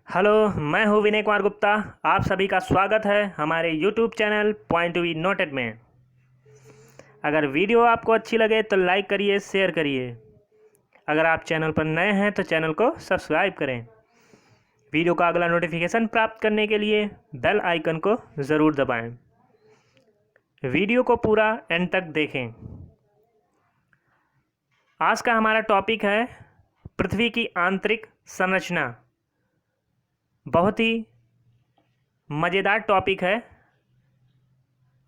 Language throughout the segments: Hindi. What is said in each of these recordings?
हेलो, मैं हूँ विनय कुमार गुप्ता। आप सभी का स्वागत है हमारे YouTube channel point to be noted में। अगर वीडियो आपको अच्छी लगे तो लाइक करिए, शेयर करिए। अगर आप चैनल पर नए हैं तो चैनल को सब्सक्राइब करें। वीडियो का अगला नोटिफिकेशन प्राप्त करने के लिए बेल आइकन को ज़रूर दबाएं। वीडियो को पूरा एंड तक देखें। आज का हमारा टॉपिक है पृथ्वी की आंतरिक संरचना। बहुत ही मज़ेदार टॉपिक है।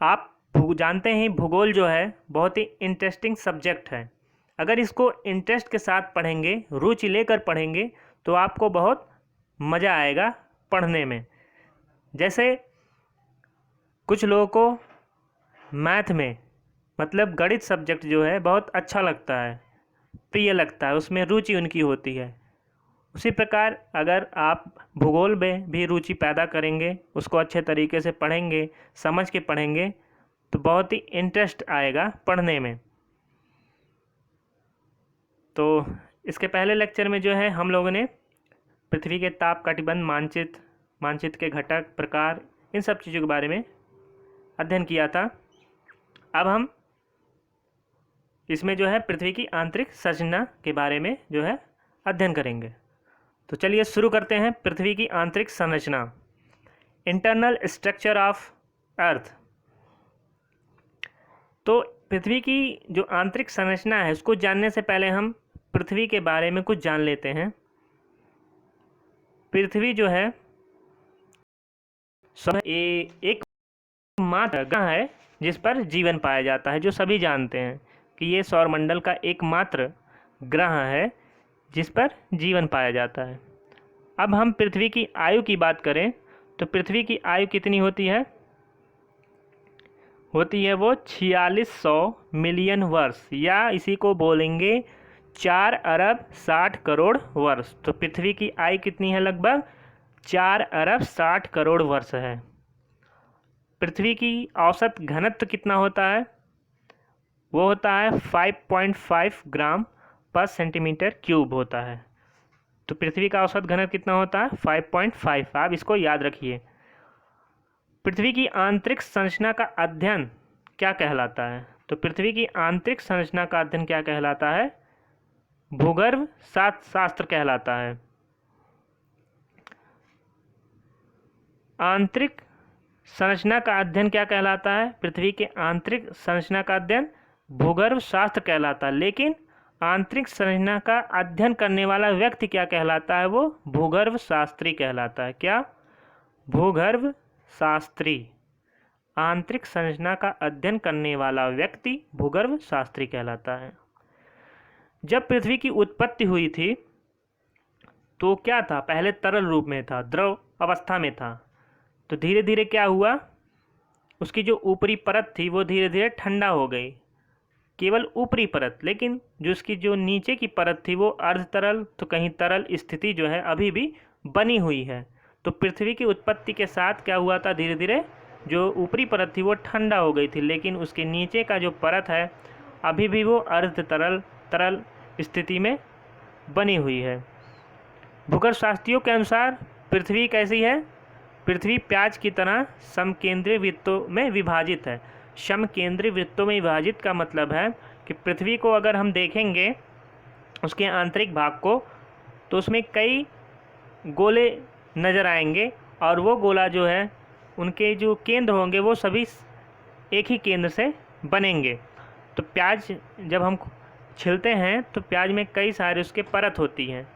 आप जानते हैं भूगोल जो है बहुत ही इंटरेस्टिंग सब्जेक्ट है। अगर इसको इंटरेस्ट के साथ पढ़ेंगे, रुचि लेकर पढ़ेंगे तो आपको बहुत मज़ा आएगा पढ़ने में। जैसे कुछ लोगों को मैथ में मतलब गणित सब्जेक्ट जो है बहुत अच्छा लगता है, प्रिय लगता है, उसमें रुचि उनकी होती है। उसी प्रकार अगर आप भूगोल में भी रुचि पैदा करेंगे, उसको अच्छे तरीके से पढ़ेंगे, समझ के पढ़ेंगे तो बहुत ही इंटरेस्ट आएगा पढ़ने में। तो इसके पहले लेक्चर में जो है हम लोगों ने पृथ्वी के ताप कटिबंध मानचित्र के घटक, प्रकार, इन सब चीज़ों के बारे में अध्ययन किया था। अब हम इसमें जो है पृथ्वी की आंतरिक संरचना के बारे में जो है अध्ययन करेंगे। तो चलिए शुरू करते हैं। पृथ्वी की आंतरिक संरचना, इंटरनल स्ट्रक्चर ऑफ अर्थ। तो पृथ्वी की जो आंतरिक संरचना है उसको जानने से पहले हम पृथ्वी के बारे में कुछ जान लेते हैं। पृथ्वी जो है एक मात्र ग्रह है जिस पर जीवन पाया जाता है। जो सभी जानते हैं कि ये सौरमंडल का एकमात्र ग्रह है जिस पर जीवन पाया जाता है। अब हम पृथ्वी की आयु की बात करें तो पृथ्वी की आयु कितनी होती है वो 4600 मिलियन वर्ष, या इसी को बोलेंगे 4 अरब 60 करोड़ वर्ष। तो पृथ्वी की आयु कितनी है? लगभग 4 अरब 60 करोड़ वर्ष है। पृथ्वी की औसत घनत्व कितना होता है? वो होता है 5.5 ग्राम पर सेंटीमीटर क्यूब होता है। तो पृथ्वी का औसत घनत्व कितना होता है? 5.5। आप इसको याद रखिए। पृथ्वी की आंतरिक संरचना का अध्ययन क्या कहलाता है? तो पृथ्वी की आंतरिक संरचना का अध्ययन क्या कहलाता है? भूगर्भ शास्त्र कहलाता है। आंतरिक संरचना का अध्ययन क्या कहलाता है? पृथ्वी के आंतरिक संरचना का अध्ययन भूगर्भ शास्त्र कहलाता है। लेकिन आंतरिक संरचना का अध्ययन करने वाला व्यक्ति क्या कहलाता है? वो भूगर्भ शास्त्री कहलाता है। क्या? भूगर्भ शास्त्री। आंतरिक संरचना का अध्ययन करने वाला व्यक्ति भूगर्भ शास्त्री कहलाता है। जब पृथ्वी की उत्पत्ति हुई थी तो क्या था? पहले तरल रूप में था, द्रव अवस्था में था। तो धीरे धीरे क्या हुआ? उसकी जो ऊपरी परत थी वो धीरे धीरे ठंडा हो गई, केवल ऊपरी परत। लेकिन जो उसकी जो नीचे की परत थी वो अर्ध तरल तो कहीं तरल स्थिति जो है अभी भी बनी हुई है। तो पृथ्वी की उत्पत्ति के साथ क्या हुआ था? धीरे धीरे जो ऊपरी परत थी वो ठंडा हो गई थी, लेकिन उसके नीचे का जो परत है अभी भी वो अर्ध तरल स्थिति में बनी हुई है। भूगर्भ शास्त्रियों के अनुसार पृथ्वी कैसी है? पृथ्वी प्याज की तरह समकेंद्रीय वृत्तों में विभाजित है। समकेंद्रीय वृत्तों में विभाजित का मतलब है कि पृथ्वी को अगर हम देखेंगे उसके आंतरिक भाग को तो उसमें कई गोले नज़र आएंगे, और वो गोला जो है उनके जो केंद्र होंगे वो सभी एक ही केंद्र से बनेंगे। तो प्याज जब हम छिलते हैं तो प्याज में कई सारे उसके परत होती हैं,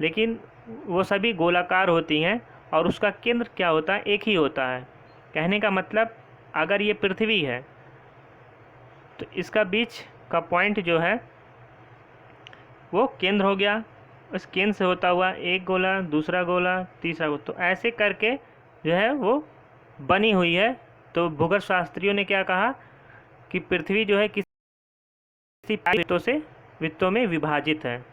लेकिन वो सभी गोलाकार होती हैं और उसका केंद्र क्या होता है? एक ही होता है। कहने का मतलब अगर ये पृथ्वी है तो इसका बीच का पॉइंट जो है वो केंद्र हो गया। उस केंद्र से होता हुआ एक गोला, दूसरा गोला, तीसरा गोला, तो ऐसे करके जो है वो बनी हुई है। तो भूगर्भ शास्त्रियों ने क्या कहा कि पृथ्वी जो है किसी वृत्तों में विभाजित है।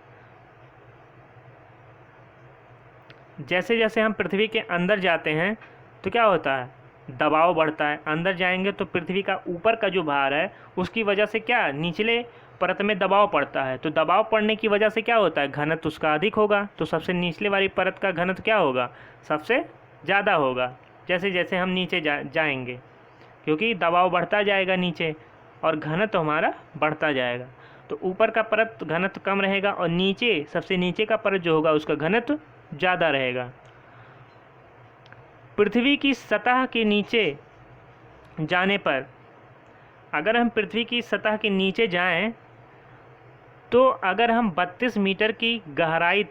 जैसे जैसे हम पृथ्वी के अंदर जाते हैं तो क्या होता है? दबाव बढ़ता है। अंदर जाएंगे तो पृथ्वी का ऊपर का जो भार है उसकी वजह से क्या निचले परत में दबाव पड़ता है, तो दबाव पड़ने की वजह से क्या होता है, घनत्व उसका अधिक होगा। तो सबसे निचले वाली परत का घनत्व क्या होगा, सबसे ज़्यादा होगा जैसे जैसे हम नीचे जाएंगे, क्योंकि दबाव बढ़ता जाएगा नीचे और घनत्व हमारा बढ़ता जाएगा। तो ऊपर का परत घनत्व कम रहेगा और नीचे सबसे नीचे का परत जो होगा उसका घनत्व ज़्यादा रहेगा। पृथ्वी की सतह के नीचे जाने पर, अगर हम पृथ्वी की सतह के नीचे जाएं तो अगर हम 32 मीटर की गहराई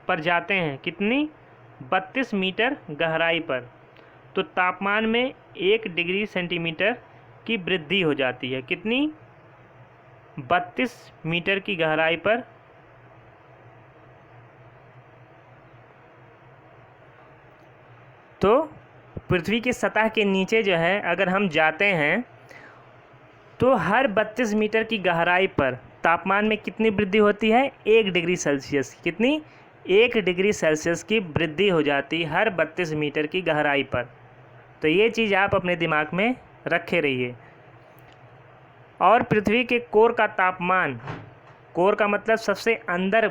पर जाते हैं, कितनी, 32 मीटर गहराई पर, तो तापमान में 1 डिग्री सेंटीमीटर की वृद्धि हो जाती है। कितनी, 32 मीटर की गहराई पर तो पृथ्वी की सतह के नीचे जो है अगर हम जाते हैं तो हर 32 मीटर की गहराई पर तापमान में कितनी वृद्धि होती है, 1 डिग्री सेल्सियस। कितनी, 1 डिग्री सेल्सियस की वृद्धि हो जाती है हर 32 मीटर की गहराई पर। तो ये चीज़ आप अपने दिमाग में रखे रहिए। और पृथ्वी के कोर का तापमान, कोर का मतलब सबसे अंदर,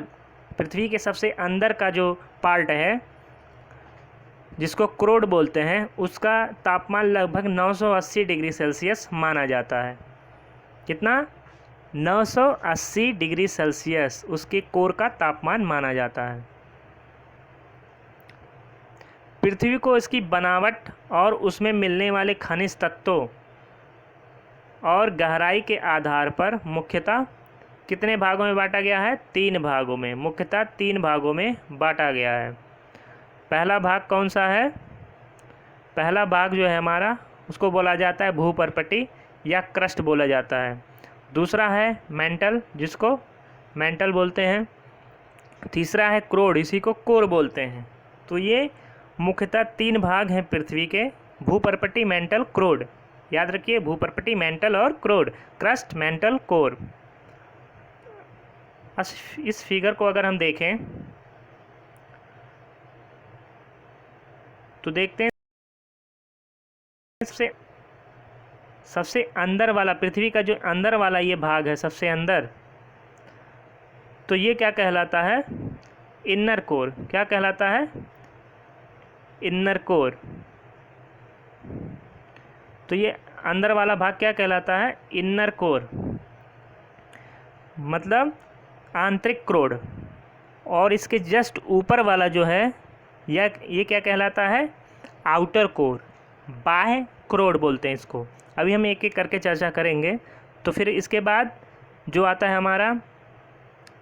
पृथ्वी के सबसे अंदर का जो पार्ट है जिसको क्रोड बोलते हैं, उसका तापमान लगभग 980 डिग्री सेल्सियस माना जाता है। कितना, 980 डिग्री सेल्सियस उसके कोर का तापमान माना जाता है। पृथ्वी को इसकी बनावट और उसमें मिलने वाले खनिज तत्वों और गहराई के आधार पर मुख्यतः कितने भागों में बांटा गया है, 3 भागों में, मुख्यतः 3 भागों में बांटा गया है। पहला भाग कौन सा है, पहला भाग जो है हमारा उसको बोला जाता है भूपर्पटी या क्रस्ट बोला जाता है। दूसरा है मेंटल, जिसको मेंटल बोलते हैं। तीसरा है क्रोड, इसी को कोर बोलते हैं। तो ये मुख्यतः 3 भाग हैं पृथ्वी के, भूपर्पटी, मेंटल, क्रोड। याद रखिए, भूपर्पटी, मेंटल और क्रोड, क्रस्ट, मेंटल, कोर। इस फिगर को अगर हम देखें तो देखते हैं सबसे अंदर वाला, पृथ्वी का जो अंदर वाला ये भाग है सबसे अंदर, तो ये क्या कहलाता है, इनर कोर। क्या कहलाता है, इनर कोर। तो ये अंदर वाला भाग क्या कहलाता है, इनर कोर, मतलब आंतरिक क्रोड। और इसके जस्ट ऊपर वाला जो है ये क्या कहलाता है, आउटर कोर, बाह्य क्रोड बोलते हैं इसको। अभी हम एक एक करके चर्चा करेंगे। तो फिर इसके बाद जो आता है हमारा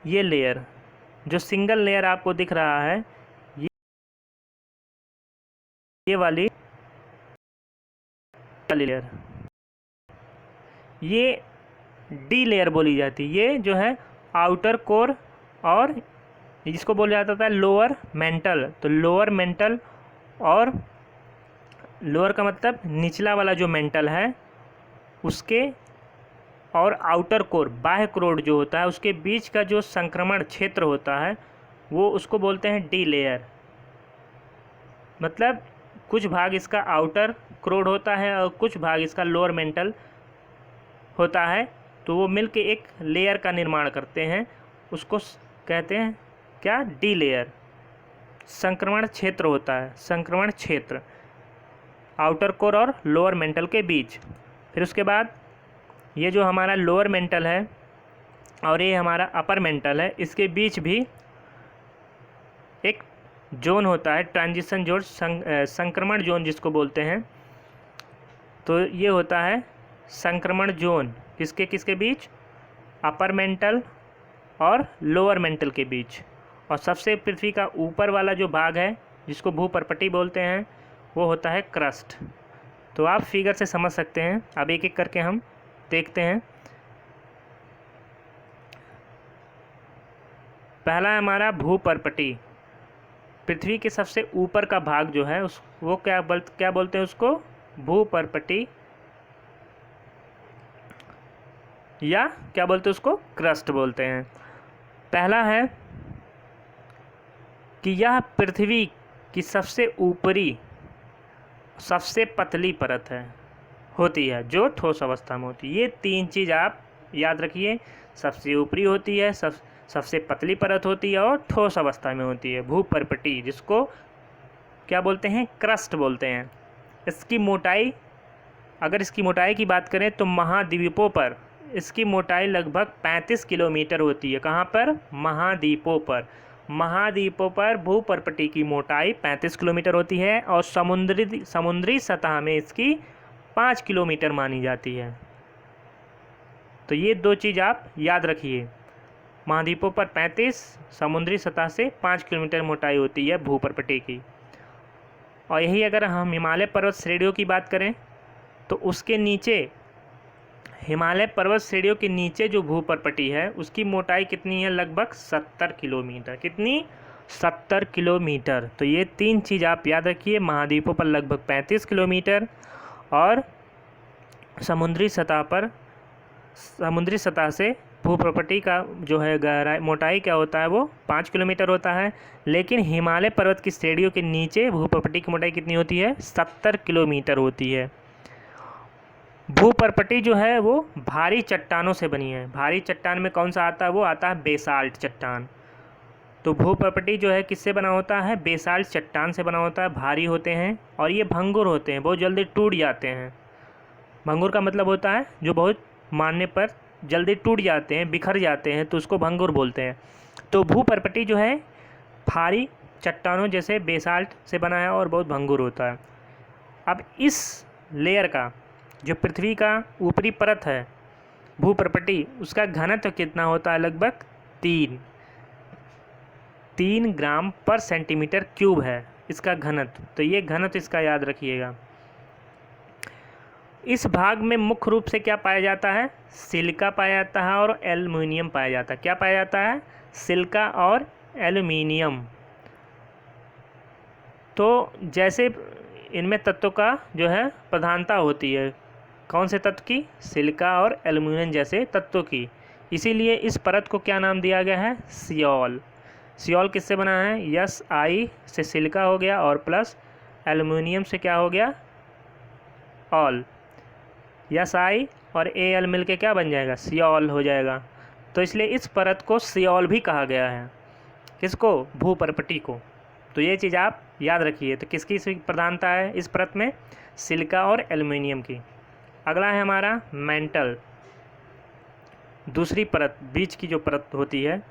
ये लेयर, जो सिंगल लेयर आपको दिख रहा है, ये वाली लेयर, ये डी लेयर बोली जाती है। ये जो है आउटर कोर, और जिसको बोला जाता था लोअर मेंटल। तो लोअर मेंटल, और लोअर का मतलब निचला वाला जो मेंटल है उसके, और आउटर कोर, बाह्य क्रोड जो होता है, उसके बीच का जो संक्रमण क्षेत्र होता है वो उसको बोलते हैं डी लेयर। मतलब कुछ भाग इसका आउटर क्रोड होता है और कुछ भाग इसका लोअर मेंटल होता है, तो वो मिलके एक लेयर का निर्माण करते हैं। उसको कहते हैं क्या, डी लेयर। संक्रमण क्षेत्र होता है, संक्रमण क्षेत्र आउटर कोर और लोअर मेंटल के बीच। फिर उसके बाद ये जो हमारा लोअर मेंटल है और ये हमारा अपर मेंटल है, इसके बीच भी एक जोन होता है, ट्रांजिशन जोन, संक्रमण जोन जिसको बोलते हैं। तो ये होता है संक्रमण जोन, किसके किसके बीच, अपर मेंटल और लोअर मेंटल के बीच। और सबसे पृथ्वी का ऊपर वाला जो भाग है जिसको भूपर्पटी बोलते हैं वो होता है क्रस्ट। तो आप फिगर से समझ सकते हैं। अब एक एक करके हम देखते हैं। पहला है हमारा भूपर्पटी, पृथ्वी के सबसे ऊपर का भाग जो है उस वो क्या बोलते हैं उसको, भूपर्पटी, या क्या बोलते हैं उसको, क्रस्ट बोलते हैं। पहला है कि यह पृथ्वी की सबसे ऊपरी सबसे पतली परत है होती है जो ठोस अवस्था में होती है। ये 3 चीज़ आप याद रखिए, सबसे ऊपरी होती है, सबसे पतली परत होती है और ठोस अवस्था में होती है भूपर्पटी, जिसको क्या बोलते हैं, क्रस्ट बोलते हैं। इसकी मोटाई, अगर इसकी मोटाई की बात करें तो महाद्वीपों पर इसकी मोटाई लगभग 35 किलोमीटर होती है। कहाँ पर? महाद्वीपों पर। महाद्वीपों पर भूपर्पटी की मोटाई 35 किलोमीटर होती है और समुद्री सतह में इसकी 5 किलोमीटर मानी जाती है। तो ये दो चीज़ आप याद रखिए, महाद्वीपों पर 35, समुद्री सतह से 5 किलोमीटर मोटाई होती है भूपर्पटी की। और यही अगर हम हिमालय पर्वत श्रेणियों की बात करें तो उसके नीचे, हिमालय पर्वत श्रेणियों के नीचे जो भूपर्पटी है उसकी मोटाई कितनी है? लगभग 70 किलोमीटर। कितनी? 70 किलोमीटर। तो ये तीन चीज़ आप याद रखिए, महाद्वीपों पर लगभग 35 किलोमीटर और समुद्री सतह से भूपर्पटी का जो है गहराई, मोटाई क्या होता है, वो 5 किलोमीटर होता है। लेकिन हिमालय पर्वत की श्रेणियों के नीचे भूपर्पटी की मोटाई कितनी होती है? 70 किलोमीटर होती है। भूपर्पटी जो है वो भारी चट्टानों से बनी है। भारी चट्टान में कौन सा आता है? वो आता है बेसाल्ट चट्टान। तो भूपर्पटी जो है किससे बना होता है? बेसाल्ट चट्टान से बना होता है। भारी होते हैं और ये भंगुर होते हैं, बहुत जल्दी टूट जाते हैं। भंगुर का मतलब होता है जो बहुत मारने पर जल्दी टूट जाते हैं, बिखर जाते हैं, तो उसको भंगुर बोलते हैं। तो भूपर्पटी जो है भारी चट्टानों जैसे बेसाल्ट से बना है और बहुत भंगुर होता है। अब इस लेयर का, जो पृथ्वी का ऊपरी परत है भूपर्पटी, उसका घनत्व कितना होता है? लगभग 3 ग्राम पर सेंटीमीटर क्यूब है इसका घनत्व। तो ये घनत्व इसका याद रखिएगा। इस भाग में मुख्य रूप से क्या पाया जाता है? सिलिका पाया जाता है और एल्युमिनियम पाया जाता है। क्या पाया जाता है? सिलिका और एल्युमिनियम। तो जैसे इनमें तत्वों का जो है प्रधानता होती है, कौन से तत्व की? सिलिका और एल्युमिनियम जैसे तत्वों की। इसीलिए इस परत को क्या नाम दिया गया है? सियोल। सियोल किससे बना है? Si से सिलिका हो गया और प्लस एल्युमिनियम से क्या हो गया? ऑल। Si और Al मिलके क्या बन जाएगा? सियोल हो जाएगा। तो इसलिए इस परत को सियोल भी कहा गया है। किसको? भूपर्पटी को। तो ये चीज़ आप याद रखिए। तो किसकी प्रधानता है इस परत में? सिलिका और एल्युमिनियम की। अगला है हमारा मेंटल। दूसरी परत, बीच की जो परत होती है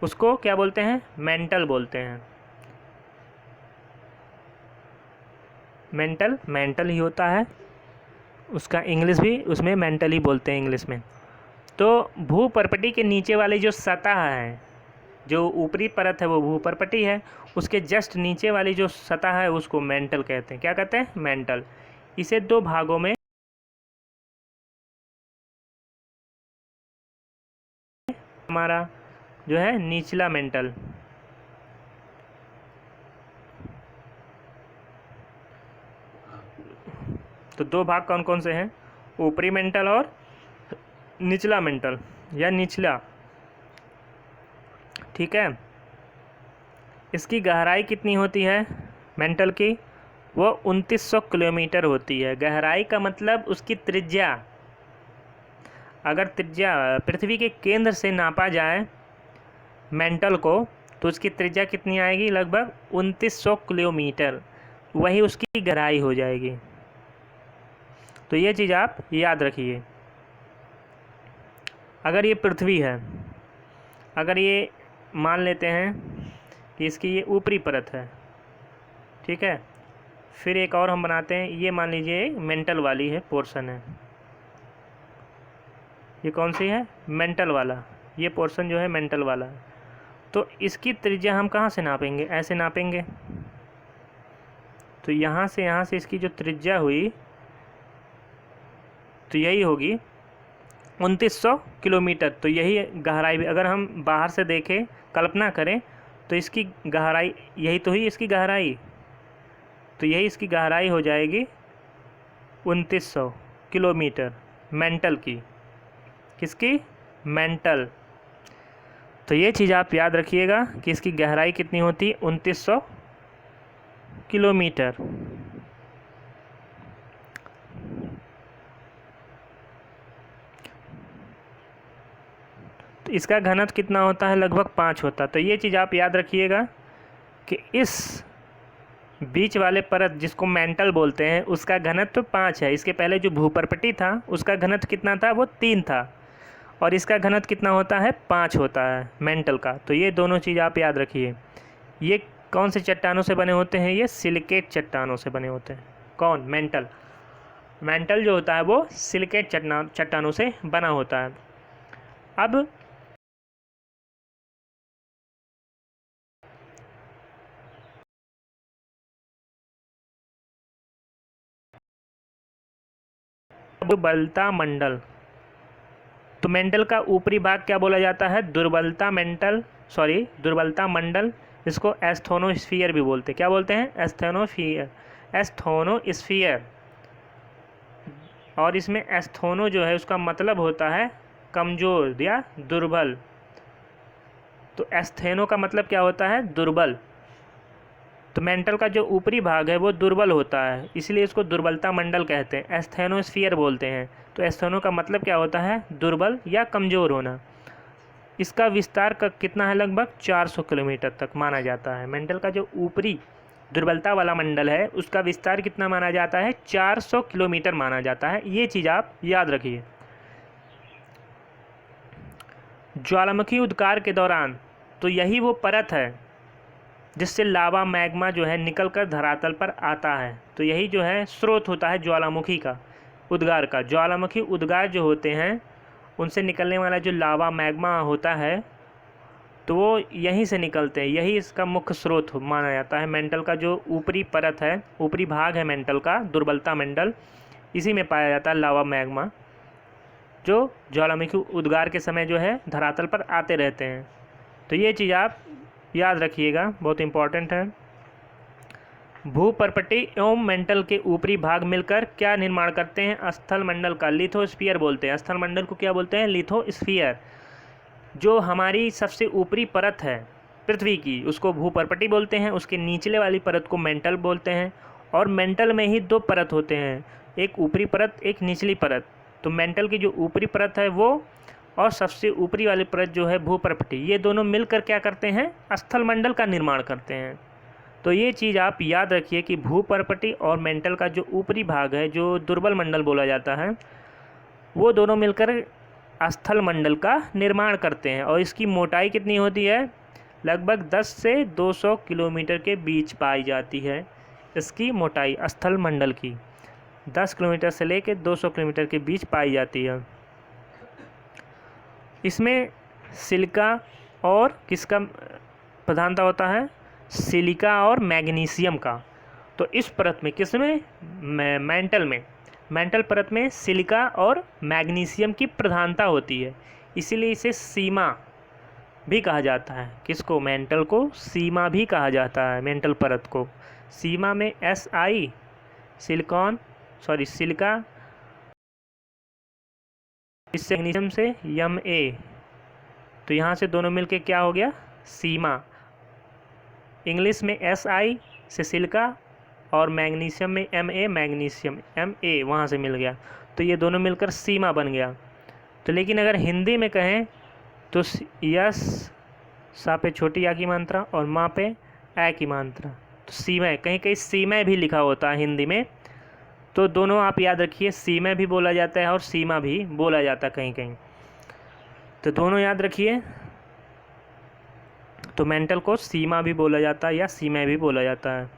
उसको क्या बोलते हैं? मेंटल बोलते हैं। मेंटल ही होता है, उसका इंग्लिश भी उसमें मेंटल ही बोलते हैं इंग्लिश में। तो भूपर्पटी के नीचे वाली जो सतह है, जो ऊपरी परत है वो भूपर्पटी है, उसके जस्ट नीचे वाली जो सतह है उसको मेंटल कहते हैं। क्या कहते हैं? मेंटल। इसे दो भागों में हमारा जो है निचला मेंटल, तो दो भाग कौन कौन से हैं? ऊपरी मेंटल और निचला मेंटल या निचला। ठीक है। इसकी गहराई कितनी होती है मेंटल की? वो 2900 किलोमीटर होती है। गहराई का मतलब उसकी त्रिज्या, अगर त्रिज्या पृथ्वी के केंद्र से नापा जाए मेंटल को तो उसकी त्रिज्या कितनी आएगी? लगभग 2900 किलोमीटर। वही उसकी गहराई हो जाएगी। तो ये चीज़ आप याद रखिए। अगर ये पृथ्वी है, अगर ये मान लेते हैं कि इसकी ये ऊपरी परत है, ठीक है, फिर एक और हम बनाते हैं, ये मान लीजिए मेंटल वाली है पोर्शन है, ये कौन सी है? मेंटल वाला। ये पोर्शन जो है मेंटल वाला है। तो इसकी त्रिज्या हम कहाँ से नापेंगे? ऐसे नापेंगे। तो यहाँ से इसकी जो त्रिज्या हुई तो यही होगी 2900 किलोमीटर। तो यही गहराई भी, अगर हम बाहर से देखें, कल्पना करें, तो इसकी गहराई यही तो हुई इसकी गहराई। तो यही इसकी गहराई हो जाएगी 2900 किलोमीटर मेंटल की। किसकी? मेंटल। तो ये चीज़ आप याद रखिएगा कि इसकी गहराई कितनी होती है? 2900 किलोमीटर। तो इसका घनत्व कितना होता है, लगभग 5 होता है। तो ये चीज़ आप याद रखिएगा कि इस बीच वाले परत जिसको मेंटल बोलते हैं उसका घनत्व 5 है। इसके पहले जो भूपर्पटी था उसका घनत्व कितना था, वो 3 था, और इसका घनत्व कितना होता है, 5 होता है मेंटल का। तो ये दोनों चीज़ आप याद रखिए। ये कौन से चट्टानों से बने होते हैं, ये सिलिकेट चट्टानों से बने होते हैं। कौन, मेंटल। मेंटल जो होता है वो सिलिकेट चट्टानों से बना होता है। अब दुर्बलता मंडल, तो मेंटल का ऊपरी भाग क्या बोला जाता है, दुर्बलता मंडल। इसको एस्थोनोस्फीयर भी बोलते हैं। क्या बोलते हैं, एस्थोनोस्फीयर। और इसमें एस्थोनो जो है उसका मतलब होता है कमज़ोर या दुर्बल। तो एस्थेनो का मतलब क्या होता है, दुर्बल। तो मेंटल का जो ऊपरी भाग है वो दुर्बल होता है, इसलिए इसको दुर्बलता मंडल कहते हैं, एस्थेनोस्फीयर बोलते हैं। तो एस्थेनो का मतलब क्या होता है, दुर्बल या कमज़ोर होना। इसका विस्तार का कितना है, लगभग 400 किलोमीटर तक माना जाता है। मेंटल का जो ऊपरी दुर्बलता वाला मंडल है उसका विस्तार कितना माना जाता है, 400 किलोमीटर माना जाता है। ये चीज़ आप याद रखिए। ज्वालामुखी उद्गार के दौरान, तो यही वो परत है जिससे लावा मैग्मा जो है निकलकर धरातल पर आता है। तो यही जो है स्रोत होता है ज्वालामुखी का, उद्गार का। ज्वालामुखी उद्गार जो होते हैं उनसे निकलने वाला जो लावा मैग्मा होता है तो वो यहीं से निकलते हैं, यही इसका मुख्य स्रोत माना जाता है। मेंटल का जो ऊपरी परत है, ऊपरी भाग है मेंटल का, दुर्बलता मंडल, इसी में पाया जाता है लावा मैग्मा, जो ज्वालामुखी उद्गार के समय जो है धरातल पर आते रहते हैं। तो ये चीज़ आप याद रखिएगा, बहुत इम्पॉर्टेंट है। भूपर्पटी एवं मेंटल के ऊपरी भाग मिलकर क्या निर्माण करते हैं, स्थल मंडल का, लिथोस्फीयर बोलते हैं। स्थल मंडल को क्या बोलते हैं, लिथोस्फीयर। जो हमारी सबसे ऊपरी परत है पृथ्वी की उसको भूपर्पटी बोलते हैं, उसके निचले वाली परत को मेंटल बोलते हैं। और मेंटल में ही 2 परत होते हैं, एक ऊपरी परत, एक निचली परत। तो मेंटल की जो ऊपरी परत है वो, और सबसे ऊपरी वाली परत जो है भूपर्पटी, ये दोनों मिलकर क्या करते हैं, स्थल मंडल का निर्माण करते हैं। तो ये चीज़ आप याद रखिए कि भूपर्पटी और मेंटल का जो ऊपरी भाग है, जो दुर्बल मंडल बोला जाता है, वो दोनों मिलकर स्थल मंडल का निर्माण करते हैं। और इसकी मोटाई कितनी होती है, लगभग 10 से 200 किलोमीटर के बीच पाई जाती है। इसकी मोटाई स्थल मंडल की 10 किलोमीटर से लेकर 200 किलोमीटर के बीच पाई जाती है। इसमें सिलिका और किसका प्रधानता होता है, सिलिका और मैग्नीशियम का। तो इस परत में, किसमें, मेंटल परत में सिलिका और मैग्नीशियम की प्रधानता होती है, इसीलिए इसे सीमा भी कहा जाता है। किसको, मेंटल को सीमा भी कहा जाता है। मेंटल परत को सीमा में Si, सिलिका, इससे मैग्नीशियम से Ma, तो यहाँ से दोनों मिलके क्या हो गया, सीमा। इंग्लिश में Si से सिलिका और मैग्नीशियम में Ma, मैग्नीशियम Ma वहाँ से मिल गया, तो ये दोनों मिलकर सीमा बन गया। तो लेकिन अगर हिंदी में कहें तो यस सा पे छोटी आ की मात्रा और माँ पे ए की मात्रा, तो सीमय, कहीं कहीं सीमय भी लिखा होता है हिंदी में। तो दोनों आप याद रखिए, सीमय भी बोला जाता है और सीमा भी बोला जाता है कहीं कहीं, तो दोनों याद रखिए। तो मेंटल को सीमा भी बोला जाता है या सीमय भी बोला जाता है।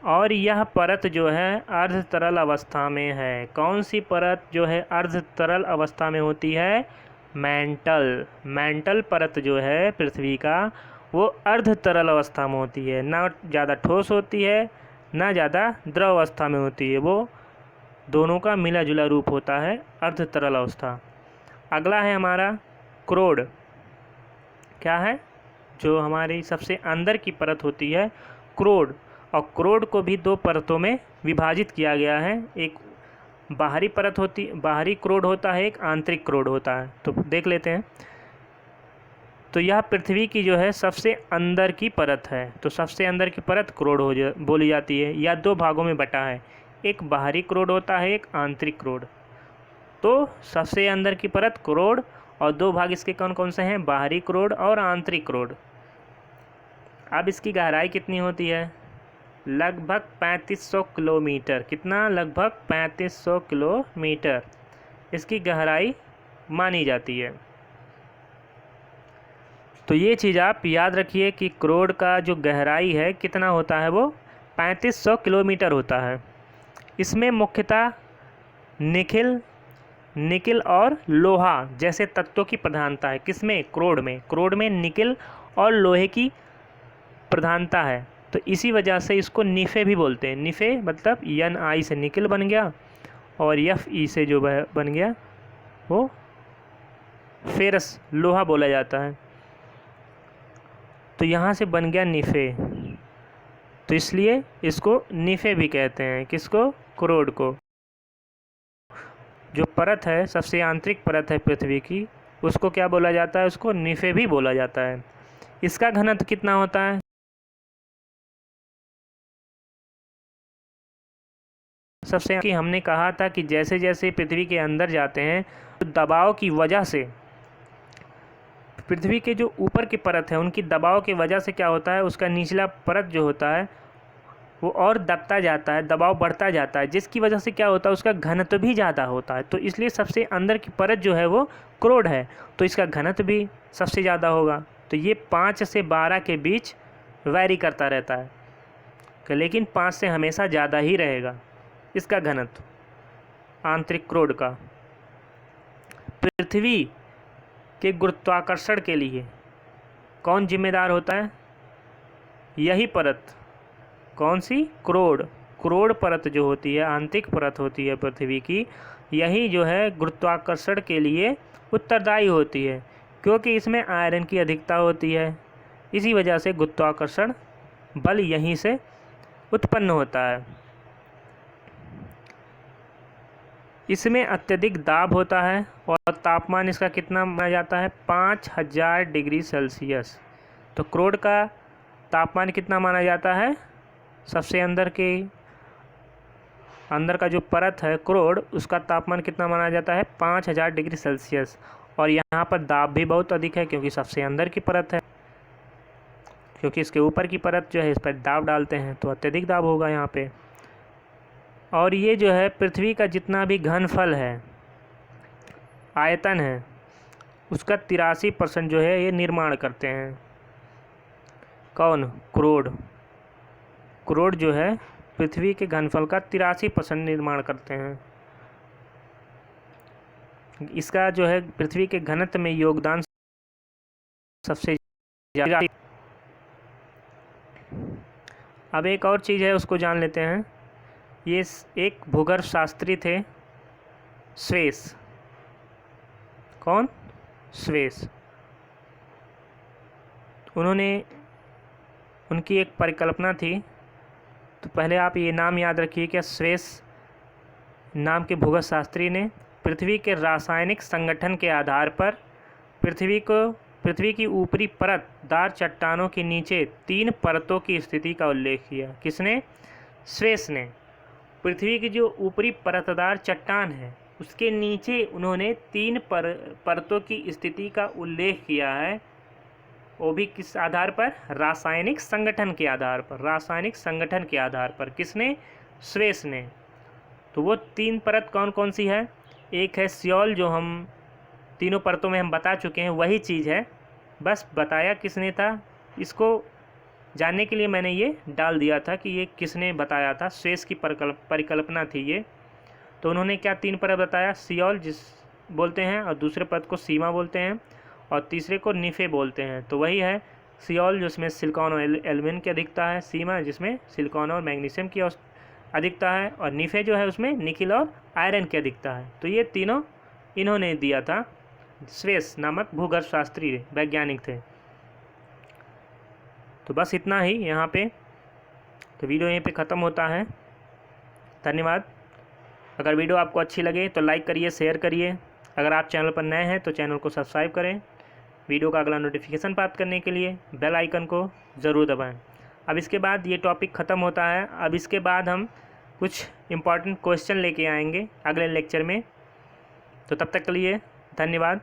और यह परत जो है अर्ध तरल अवस्था में है। कौन सी परत जो है अर्ध तरल अवस्था में होती है, मेंटल परत जो है पृथ्वी का वो अर्ध तरल अवस्था में होती है, ना ज़्यादा ठोस होती है ना ज़्यादा द्रव अवस्था में होती है, वो दोनों का मिला जुला रूप होता है, अर्ध तरल अवस्था। अगला है हमारा क्रोड। क्या है, जो हमारी सबसे अंदर की परत होती है क्रोड, और क्रोड को भी 2 परतों में विभाजित किया गया है। एक बाहरी बाहरी क्रोड होता है, एक आंतरिक क्रोड होता है। तो देख लेते हैं। तो यह पृथ्वी की जो है सबसे अंदर की परत है। तो सबसे अंदर की परत क्रोड बोली जाती है, या 2 भागों में बटा है, एक बाहरी क्रोड होता है, एक आंतरिक क्रोड। तो सबसे अंदर की परत क्रोड और 2 भाग इसके कौन कौन से हैं, बाहरी क्रोड और आंतरिक क्रोड। अब इसकी गहराई कितनी होती है, लगभग 3500 किलोमीटर। कितना, लगभग 3500 किलोमीटर इसकी गहराई मानी जाती है। तो ये चीज़ आप याद रखिए कि क्रोड का जो गहराई है कितना होता है, वो 3500 किलोमीटर होता है। इसमें मुख्यतः निकिल और लोहा जैसे तत्वों की प्रधानता है। किसमें, क्रोड में। क्रोड में निकिल और लोहे की प्रधानता है, तो इसी वजह से इसको निफे भी बोलते हैं। निफे मतलब Ni से निकिल बन गया और Fe से जो बन गया वो फेरस लोहा बोला जाता है, तो यहाँ से बन गया निफे, तो इसलिए इसको निफे भी कहते हैं। किसको, क्रोड को। जो परत है, सबसे आंतरिक परत है पृथ्वी की, उसको क्या बोला जाता है, उसको निफे भी बोला जाता है। इसका घनत्व कितना होता है, सबसे कि हमने कहा था कि जैसे जैसे पृथ्वी के अंदर जाते हैं दबाव की वजह से, पृथ्वी के जो ऊपर की परत है उनकी दबाव की वजह से क्या होता है, उसका निचला परत जो होता है वो और दबता जाता है, दबाव बढ़ता जाता है, जिसकी वजह से क्या होता है, उसका घनत्व भी ज़्यादा होता है। तो इसलिए सबसे अंदर की परत जो है वो क्रोड है, तो इसका घनत्व भी सबसे ज़्यादा होगा। तो ये 5 से 12 के बीच वैरी करता रहता है, लेकिन 5 से हमेशा ज़्यादा ही रहेगा इसका घनत्व आंतरिक क्रोड का। पृथ्वी के गुरुत्वाकर्षण के लिए कौन जिम्मेदार होता है, यही परत। कौन सी, क्रोड परत जो होती है, आंतरिक परत होती है पृथ्वी की, यही जो है गुरुत्वाकर्षण के लिए उत्तरदायी होती है, क्योंकि इसमें आयरन की अधिकता होती है। इसी वजह से गुरुत्वाकर्षण बल यहीं से उत्पन्न होता है। इसमें अत्यधिक दाब होता है और तापमान इसका कितना माना जाता है, 5000 डिग्री सेल्सियस। तो क्रोड का तापमान कितना माना जाता है, सबसे अंदर का जो परत है क्रोड, उसका तापमान कितना माना जाता है, 5000 डिग्री सेल्सियस। और यहाँ पर दाब भी बहुत अधिक है, क्योंकि सबसे अंदर की परत है, क्योंकि इसके ऊपर की परत जो है इस पर दाब डालते हैं तो अत्यधिक दाब होगा यहाँ पे। और ये जो है पृथ्वी का जितना भी घनफल है, आयतन है, उसका 83% जो है ये निर्माण करते हैं। कौन, क्रोड जो है पृथ्वी के घनफल का 83% निर्माण करते हैं। इसका जो है पृथ्वी के घनत्व में योगदान सबसे ज़्यादा। अब एक और चीज़ है, उसको जान लेते हैं। ये एक भूगर्भ शास्त्री थे, स्वेस। कौन, स्वेस। उनकी एक परिकल्पना थी। तो पहले आप ये नाम याद रखिए कि स्वेस नाम के भूगर्भ शास्त्री ने पृथ्वी के रासायनिक संगठन के आधार पर पृथ्वी की ऊपरी परतदार चट्टानों के नीचे 3 परतों की स्थिति का उल्लेख किया। किसने, स्वेस ने। पृथ्वी की जो ऊपरी परतदार चट्टान है उसके नीचे उन्होंने 3 परतों की स्थिति का उल्लेख किया है, वो भी किस आधार पर, रासायनिक संगठन के आधार पर। रासायनिक संगठन के आधार पर किसने, स्वेस ने। तो वो 3 परत कौन कौन सी है, एक है सियोल, जो हम तीनों परतों में हम बता चुके हैं, वही चीज़ है, बस बताया किसने था, इसको जानने के लिए मैंने ये डाल दिया था कि ये किसने बताया था। स्वेस की परिकल्पना थी ये। तो उन्होंने क्या 3 परत बताया, सियोल जिस बोलते हैं, और दूसरे परत को सीमा बोलते हैं, और तीसरे को निफे बोलते हैं। तो वही है सियोल जिसमें सिलिकॉन और एल्यूमिनियम की अधिकता है, सीमा जिसमें सिलिकॉन और मैग्नीशियम की अधिकता है, और निफे जो है उसमें निकिल और आयरन की अधिकता है। तो ये तीनों इन्होंने दिया था, स्वेस नामक भूगर्भ शास्त्री वैज्ञानिक थे। तो बस इतना ही यहाँ पे। तो वीडियो यहीं पे ख़त्म होता है। धन्यवाद। अगर वीडियो आपको अच्छी लगे तो लाइक करिए, शेयर करिए। अगर आप चैनल पर नए हैं तो चैनल को सब्सक्राइब करें। वीडियो का अगला नोटिफिकेशन प्राप्त करने के लिए बेल आइकन को ज़रूर दबाएं। अब इसके बाद ये टॉपिक ख़त्म होता है। अब इसके बाद हम कुछ इम्पॉर्टेंट क्वेश्चन लेके आएंगे अगले लेक्चर में। तो तब तक के लिए धन्यवाद।